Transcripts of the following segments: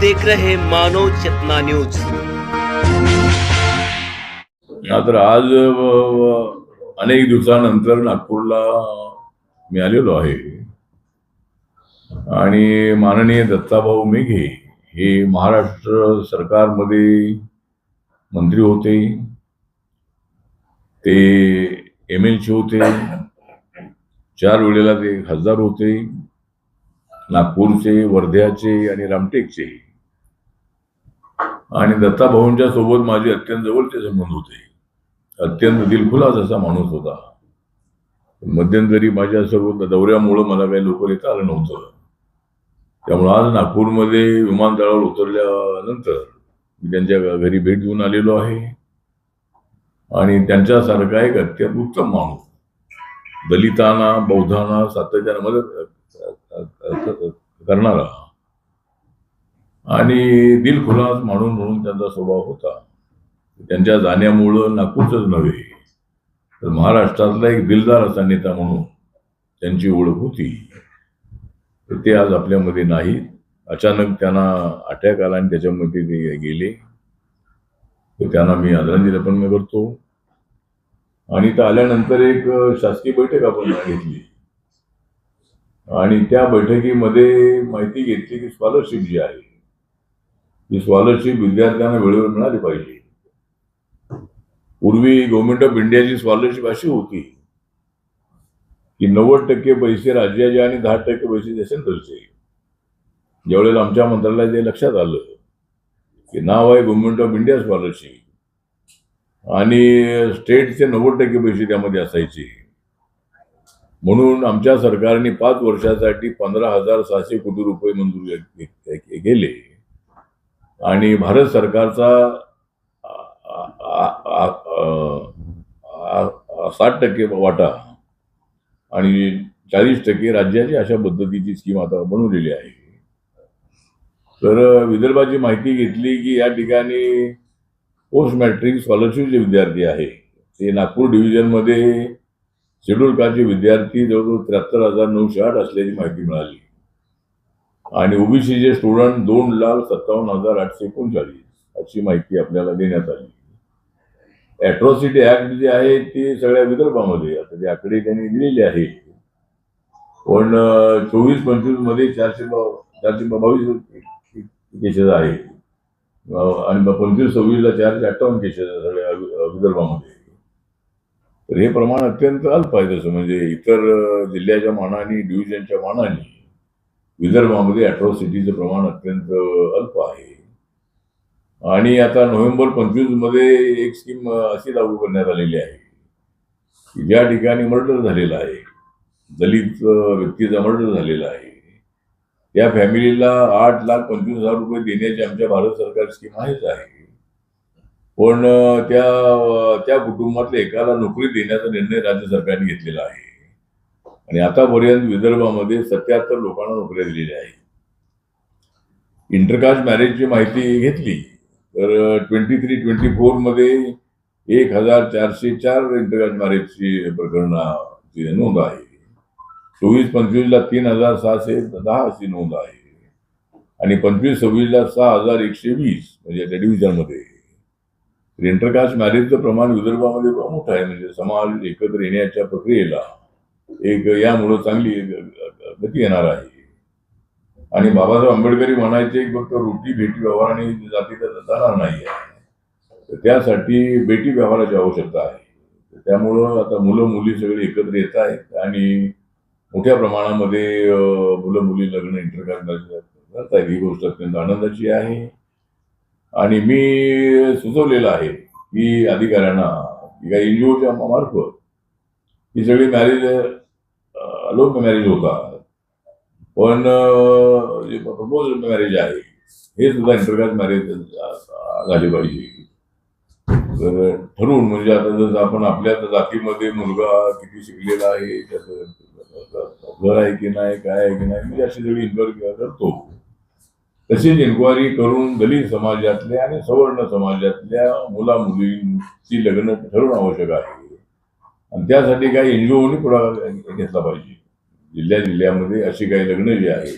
देख रहे मानव चेतना न्यूज। तर आज अनेक दिवसानंतर नागपूरला मी आलेलो आहे आणि माननीय दत्ताभाऊ मेघे हे महाराष्ट्र सरकारमध्ये मंत्री होते, ते MLC होते, 4 वेळेला ते खासदार होते, नागपूरचे, वर्ध्याचे आणि रामटेकचे. आणि दत्ताभाऊंच्या सोबत माझे अत्यंत जवळचे संबंध होते. अत्यंत दिलखुलास असा माणूस होता. मध्यंतरी माझ्या सर्व दौऱ्यामुळे मला काही लोक येता आलं नव्हतं. त्यामुळे आज नागपूरमध्ये विमानतळावर उतरल्यानंतर मी त्यांच्या घरी भेट देऊन आलेलो आहे. आणि त्यांच्यासारखा एक अत्यंत उत्तम माणूस, दलितांना, बौद्धांना सातत्याने मदत करणारा आणि दिलखुलास माणूस म्हणून त्यांचा स्वभाव होता. त्यांच्या जाण्यामुळं नागपूरच नव्हे तर महाराष्ट्रातला एक दिलदार असा नेता म्हणून त्यांची ओळख होती. तर ते आज आपल्यामध्ये नाहीत. अचानक त्यांना अटॅक आला आणि त्याच्यामध्ये ते गेले. तर त्यांना मी आदरांजली अर्पण करतो. आणि इथं आल्यानंतर एक शासकीय बैठक आपण घेतली आणि त्या बैठकीमध्ये माहिती घेतली की स्कॉलरशिप जी आहे ही स्कॉलरशिप विद्यार्थ्यांना वेळेवर मिळाली पाहिजे. पूर्वी गव्हर्नमेंट ऑफ इंडियाची स्कॉलरशिप अशी होती की 90% पैसे राज्याचे आणि 10% पैसे सेंट्रलचे. ज्यावेळेला आमच्या मंत्रालयात हे लक्षात आलं की नाव आहे गव्हर्नमेंट ऑफ इंडिया स्कॉलरशिप आणि स्टेटचे 90% पैसे त्यामध्ये असायचे, म्हणून आमच्या सरकारने 5 वर्षासाठी 15,600 कोटी रुपये मंजूर केले. आणि भारत सरकारचा 60% वाटा आणि 40% राज्याची अशा पद्धतीची स्कीम आता बनवलेली आहे. तर विदर्भाची माहिती घेतली की या ठिकाणी पोस्ट मॅट्रिक स्कॉलरशिप जे विद्यार्थी आहे ते नागपूर डिव्हिजनमध्ये शेड्यूल कास्टचे विद्यार्थी जवळजवळ 73,908 असल्याची माहिती मिळाली. आणि ओबीसीचे स्टुडंट 2,57,839 अशी माहिती आपल्याला देण्यात आली. ॲट्रॉसिटी ऍक्ट जे आहे ते सगळ्या विदर्भामध्ये आता ते आकडे त्यांनी दिलेले आहे. पण 24-25 मध्ये 422 केसेस आहे आणि 25-26 ला 458 केसेस सगळ्या विदर्भामध्ये. तर हे प्रमाण अत्यंत अल्प आहे. तसं म्हणजे इतर जिल्ह्याच्या मानाने, डिव्हिजनच्या मानाने विदर्भामध्ये ॲट्रॉसिटीचं प्रमाण अत्यंत अल्प आहे. आणि आता नोव्हेंबर 25 मध्ये एक स्कीम अशी लागू करण्यात आलेली आहे की ज्या ठिकाणी मर्डर झालेला आहे, दलित व्यक्तीचा मर्डर झालेला आहे, त्या फॅमिलीला 8,25,000 रुपये देण्याची आमच्या भारत सरकार स्कीम आहेच आहे. पण त्या कुटुंबातल्या एकाला नोकरी देण्याचा निर्णय राज्य सरकारने घेतलेला आहे. आणि आतापर्यंत विदर्भामध्ये 77 लोकांना नोकऱ्या दिलेल्या आहेत. इंटरकास्ट मॅरेजची माहिती घेतली तर 23-24 मध्ये 1,404 इंटरकास्ट मॅरेजची प्रकरणाची नोंद आहे. 24-25 ला 3,610 अशी नोंद आहे. आणि 25-26 ला 6,120 म्हणजे त्या डिव्हिजनमध्ये. इंटरकास्ट मॅरेजचं प्रमाण विदर्भामध्ये मोठं आहे. म्हणजे समाज एकत्र येण्याच्या प्रक्रियेला एक यामुळं चांगली गती येणार आहे. आणि बाबासाहेब आंबेडकरी म्हणायचे की फक्त रोटी भेटी व्यवहाराने जाती जाणार नाही आहे, तर त्यासाठी बेटी व्यवहाराची आवश्यकता आहे. त्यामुळं आता मुलं मुली सगळे एकत्र येत आहेत आणि मोठ्या प्रमाणामध्ये मुलं मुली लग्न इंटरकास्ट करत आहेत. ही गोष्ट अत्यंत आनंदाची आहे. आणि मी सुचवलेलं आहे की अधिकाऱ्यांना की काही NGOच्या मार्फत ही सगळी मॅरेज अलोक मॅरेज होतात, पण जे प्रपोज मॅरेज आहे हे सुद्धा इंटरकास्ट मॅरेज झाले पाहिजे. तर ठरवून म्हणजे आता जसं आपण आपल्या जातीमध्ये मुलगा किती शिकलेला आहे, त्याचं घर आहे की नाही, काय आहे की नाही, म्हणजे अशी सगळी इन्क्वायरी करतो. तशीच इन्क्वायरी करून दलित समाजातल्या आणि सवर्ण समाजातल्या मुला मुलींची लग्न ठरवणं आवश्यक आहे. आणि त्यासाठी काही NGOनी पुढाकार घेतला पाहिजे. जिल्ह्यामध्ये अशी काही लग्न जी आहे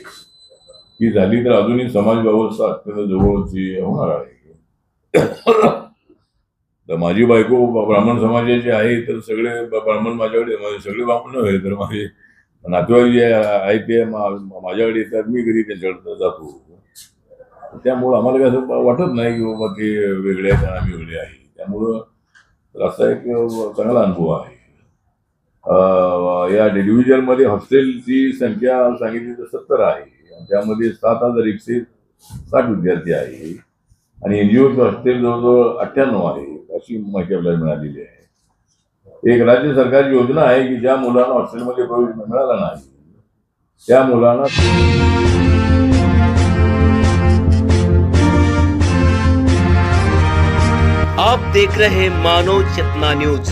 ही झाली तर अजूनही समाज व्यवस्था अत्यंत जवळची होणार आहे. तर माझी बायको ब्राह्मण समाजाची आहे, तर सगळे ब्राह्मण माझ्याकडे, सगळे ब्राह्मण नव्हे तर माझे नातेवाईक जे आहेत ते माझ्याकडे येतात, मी घरी त्यांच्याकडे जातो. त्यामुळं आम्हाला काय असं वाटत नाही की बाबा ते वेगळे आहेत आणि आम्ही वेगळे आहे. त्यामुळं असा एक चांगला अनुभव आहे. या डिव्हिजनमध्ये हॉस्टेलची संख्या सांगितली तर 70 आहे. त्यामध्ये 7,160 विद्यार्थी आहे आणि एनजीओचं हॉस्टेल जवळजवळ 98 आहे, अशी माहिती आपल्याला मिळालेली आहे. एक राज्य सरकारची योजना आहे की ज्या मुलांना हॉस्टेलमध्ये प्रवेश मिळाला नाही त्या मुलांना आप देख रहे मानव चेतना न्यूज।